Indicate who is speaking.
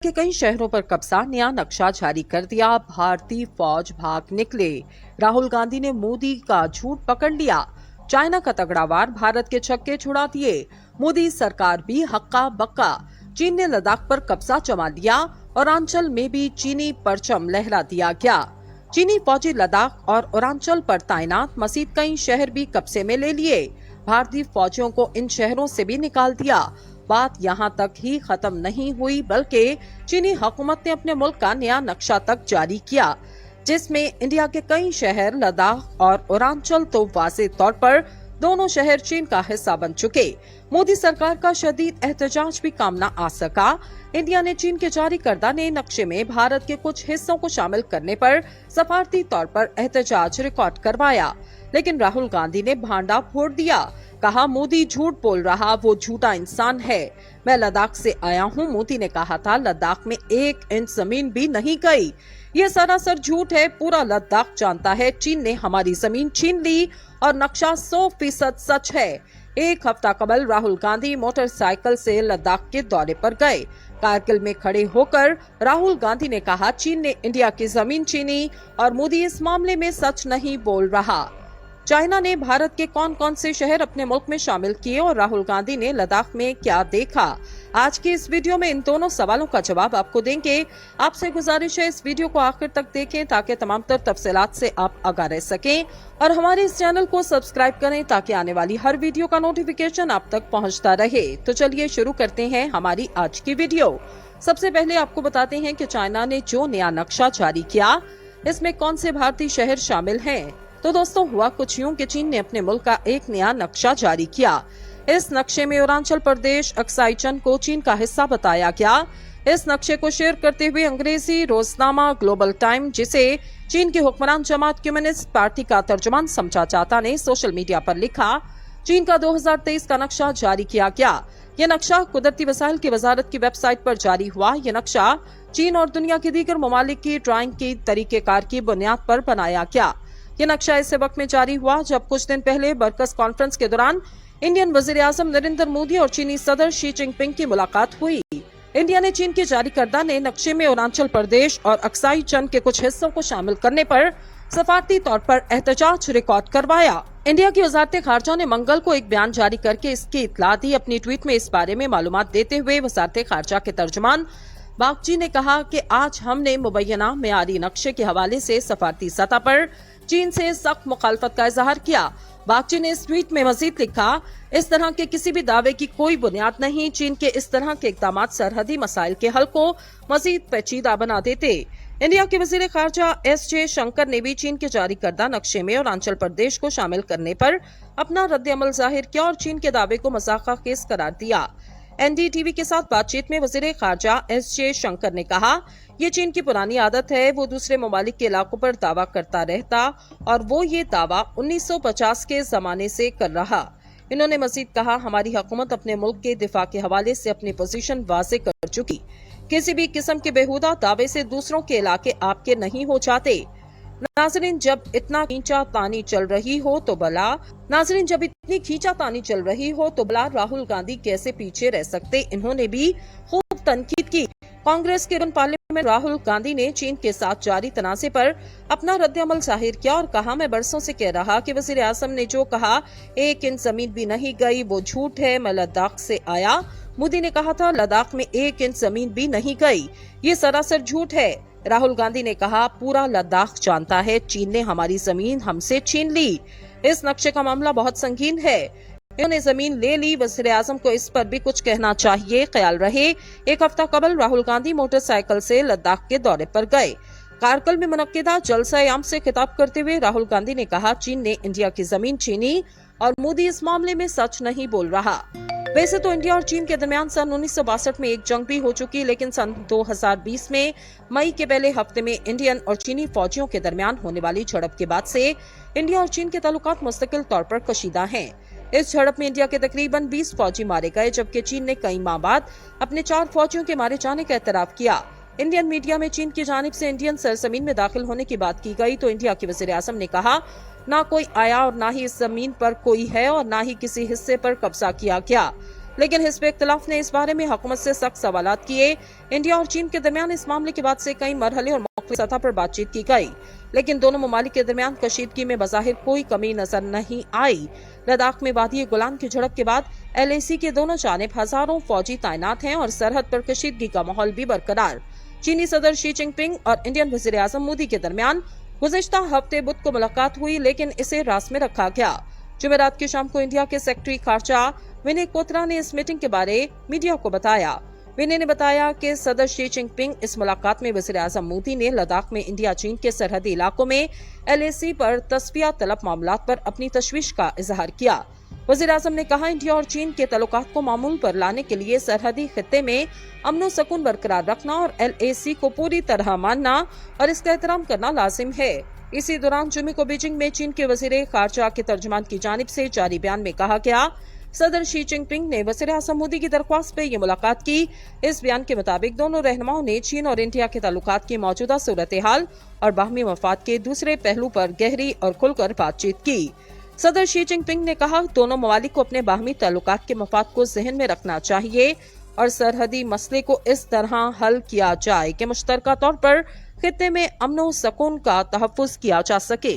Speaker 1: के कई शहरों पर कब्जा, नया नक्शा जारी कर दिया। भारतीय फौज भाग निकले। राहुल गांधी ने मोदी का झूठ पकड़ लिया। चाइना का तगड़ा वार, भारत के छक्के छुड़ा दिए। मोदी सरकार भी हक्का बक्का। चीन ने लद्दाख पर कब्जा जमा लिया और औरांचल में भी चीनी परचम लहरा दिया गया। चीनी फौजी लद्दाख और औरांचल पर तैनात, मजीद कई शहर भी कब्जे में ले लिए। भारतीय फौजियों को इन शहरों से भी निकाल दिया। बात यहां तक ही खत्म नहीं हुई, बल्कि चीनी हुकूमत ने अपने मुल्क का नया नक्शा तक जारी किया, जिसमें इंडिया के कई शहर, लद्दाख और औरांचल तो वाज़ेह तौर पर दोनों शहर चीन का हिस्सा बन चुके। मोदी सरकार का शदीद एहतजाज भी काम न आ सका। इंडिया ने चीन के जारी करदा नए नक्शे में भारत के कुछ हिस्सों को शामिल करने पर सफारती तौर पर एहतजाज रिकॉर्ड करवाया, लेकिन राहुल गांधी ने भांडा फोड़ दिया। कहा, मोदी झूठ बोल रहा, वो झूठा इंसान है। मैं लद्दाख से आया हूँ, मोदी ने कहा था। लद्दाख में 1 इंच जमीन भी नहीं गई। ये सरासर झूठ है। पूरा लद्दाख जानता है चीन ने हमारी जमीन छीन ली और नक्शा 100% सच है। एक हफ्ता कबल राहुल गांधी मोटरसाइकिल से लद्दाख के दौरे पर गए। कारगिल में खड़े होकर राहुल गांधी ने कहा, चीन ने इंडिया की जमीन छीनी और मोदी इस मामले में सच नहीं बोल रहा। चाइना ने भारत के कौन कौन से शहर अपने मुल्क में शामिल किए और राहुल गांधी ने लद्दाख में क्या देखा, आज की इस वीडियो में इन दोनों सवालों का जवाब आपको देंगे। आपसे गुजारिश है इस वीडियो को आखिर तक देखें ताकि तमाम तर तफसीलात से आप आगाह रह सकें और हमारे इस चैनल को सब्सक्राइब करें ताकि आने वाली हर वीडियो का नोटिफिकेशन आप तक पहुंचता रहे। तो चलिए शुरू करते हैं हमारी आज की वीडियो। सबसे पहले आपको बताते हैं कि चाइना ने जो नया नक्शा जारी किया, इसमें कौन से भारतीय शहर शामिल हैं। तो दोस्तों, हुआ कुछ यूं कि चीन ने अपने मुल्क का एक नया नक्शा जारी किया। इस नक्शे में अरुणाचल प्रदेश, अक्साई चिन को चीन का हिस्सा बताया गया। इस नक्शे को शेयर करते हुए अंग्रेजी रोजनामा ग्लोबल टाइम, जिसे चीन की हुक्मरान जमात कम्युनिस्ट पार्टी का तर्जुमान समझा जाता, ने सोशल मीडिया पर लिखा, चीन का 2023 का नक्शा जारी किया गया। यह नक्शा कुदरती वसाइल की वजारत की वेबसाइट पर जारी हुआ। यह नक्शा चीन और दुनिया के दीगर ममालिक की ड्राइंग की तरीकेकार की बुनियाद पर बनाया गया। ये नक्शा ऐसे वक्त में जारी हुआ जब कुछ दिन पहले बरकस कॉन्फ्रेंस के दौरान इंडियन वज़ीर-ए-आज़म नरेंद्र मोदी और चीनी सदर शी जिनपिंग की मुलाकात हुई। इंडिया ने चीन के जारी करदा नए नक्शे में अरुणाचल प्रदेश और अक्साई चिन के कुछ हिस्सों को शामिल करने पर सफारती तौर पर एहतजाज रिकॉर्ड करवाया। इंडिया की वज़ारत खारजा ने मंगल को एक बयान जारी करके इसकी इत्तला दी। अपनी ट्वीट में इस बारे में मालूमात देते हुए वज़ारत खारजा के तर्जुमान बागची ने कहा कि आज हमने मुबैना मेयारी नक्शे के हवाले से सफारती सतह पर चीन से सख्त मुखालफत का इजहार किया। बागची ने इस ट्वीट में मजीद लिखा, इस तरह के किसी भी दावे की कोई बुनियाद नहीं। चीन के इस तरह के इक़दाम सरहदी मसाइल के हल को मजीद पेचीदा बना देते। इंडिया के वजीर खारजा एस शंकर ने भी चीन के जारी करदा नक्शे में अरुणाचल प्रदेश को शामिल करने पर अपना रद्द-ए-अमल जाहिर किया और चीन के दावे को मजाक़ खेज़ करार दिया। एनडीटीवी के साथ बातचीत में वजीर खारजा एस शंकर ने कहा, ये चीन की पुरानी आदत है। वो दूसरे ममालिक के इलाकों पर दावा करता रहता और वो ये दावा 1950 के जमाने से कर रहा। इन्होंने मजीद कहा, हमारी हुकूमत अपने मुल्क के दिफा के हवाले से अपनी पोजीशन वाज़े कर चुकी। किसी भी किस्म के बेहुदा दावे से दूसरों के इलाके आपके नहीं हो जाते। नाज़रीन, जब इतना खींचातानी चल रही हो तो भला राहुल गांधी कैसे पीछे रह सकते। इन्होंने भी खूब तनकीद की। कांग्रेस के रुकन पार्लियामेंट राहुल गांधी ने चीन के साथ जारी तनाज़े पर अपना रद्द-ए-अमल जाहिर किया और कहा, मैं बरसों से कह रहा कि वज़ीर-ए-आज़म ने जो कहा 1 इंच जमीन भी नहीं गई, वो झूठ है। मैं लद्दाख से आया, मोदी ने कहा था लद्दाख में 1 इंच जमीन भी नहीं गई। ये सरासर झूठ है। राहुल गांधी ने कहा, पूरा लद्दाख जानता है चीन ने हमारी जमीन हमसे छीन ली। इस नक्शे का मामला बहुत संगीन है। इन्होंने जमीन ले ली, वज़ीर-ए-आज़म को इस पर भी कुछ कहना चाहिए। ख्याल रहे, एक हफ्ता कबल राहुल गांधी मोटरसाइकिल से लद्दाख के दौरे पर गए। कारगिल में मुनक्किदा जलसा-ए-आम से खिताब करते हुए राहुल गांधी ने कहा, चीन ने इंडिया की जमीन छीनी और मोदी इस मामले में सच नहीं बोल रहा। वैसे तो इंडिया और चीन के दरमियान सन 1962 में एक जंग भी हो चुकी, लेकिन सन 2020 में मई के पहले हफ्ते में इंडियन और चीनी फौजियों के दरमियान होने वाली झड़प के बाद से इंडिया और चीन के ताल्लुकात मुस्तकिल तौर पर कशीदा हैं। इस झड़प में इंडिया के तकरीबन 20 फौजी मारे गए, जबकि चीन ने कई माह बाद अपने 4 फौजियों के मारे जाने का एतराफ किया। इंडियन मीडिया में चीन की जानिब से इंडियन सरजमीन में दाखिल होने की बात की गई तो इंडिया के वज़ीर-ए-आज़म ने कहा, ना कोई आया और ना ही इस जमीन पर कोई है और ना ही किसी हिस्से पर कब्जा किया गया। लेकिन हिज़्ब इख्तिलाफ ने इस बारे में हुकूमत से सख्त सवालात किए। इंडिया और चीन के दरमियान इस मामले के बाद से कई मरहले और मौक़िफ़ सतह पर बातचीत की गई, लेकिन दोनों ममालिक के दरमियान कशीदगी में बज़ाहिर कोई कमी नजर नहीं आई। लद्दाख में वादी गोलान की झड़प के बाद LAC के दोनों जानिब हजारों फौजी तैनात हैं और सरहद पर कशीदगी का माहौल भी बरकरार। चीनी सदर शी जिनपिंग और इंडियन वज़ीर आज़म मोदी के दरमियान गुज़िश्ता हफ्ते बुध को मुलाकात हुई, लेकिन इसे रास में रखा गया। जुमेरात की शाम को इंडिया के सेक्रेटरी खारजा विनय कोत्रा ने इस मीटिंग के बारे मीडिया को बताया। विनय ने बताया कि सदर शी जिनपिंग इस मुलाकात में वज़ीर आज़म मोदी ने लद्दाख में इंडिया चीन के सरहदी इलाकों में LAC पर तस्फिया तलब मामलात पर अपनी तशवीश का इजहार किया। वज़ीर आज़म ने कहा, इंडिया और चीन के तल्लुकात को मामूल पर लाने के लिए सरहदी खित्ते में अमन सुकून बरकरार रखना और LAC को पूरी तरह मानना और इसका एहतराम करना लाजिम है। इसी दौरान जुमे को बीजिंग में चीन के वज़ीर खारजा के तर्जुमान की जानिब से जारी बयान में कहा गया, सदर शी जिनपिंग ने वज़ीर आज़म मोदी की दरख्वास्त पे ये मुलाकात की। इस बयान के मुताबिक दोनों रहनुमाओं ने चीन और इंडिया के ताल्लुकात की मौजूदा सूरत हाल और बाहमी मफाद के दूसरे पहलू पर गहरी और खुलकर बातचीत की। सदर शी जिनपिंग ने कहा, दोनों ममालिक को अपने बाहमी ताल्लुकात के मफाद को ज़हन में रखना चाहिए और सरहदी मसले को इस तरह हल किया जाए कि मुश्तरका तौर पर खित्ते में अमन और सुकून का तहफ़्फ़ुज़ किया जा सके।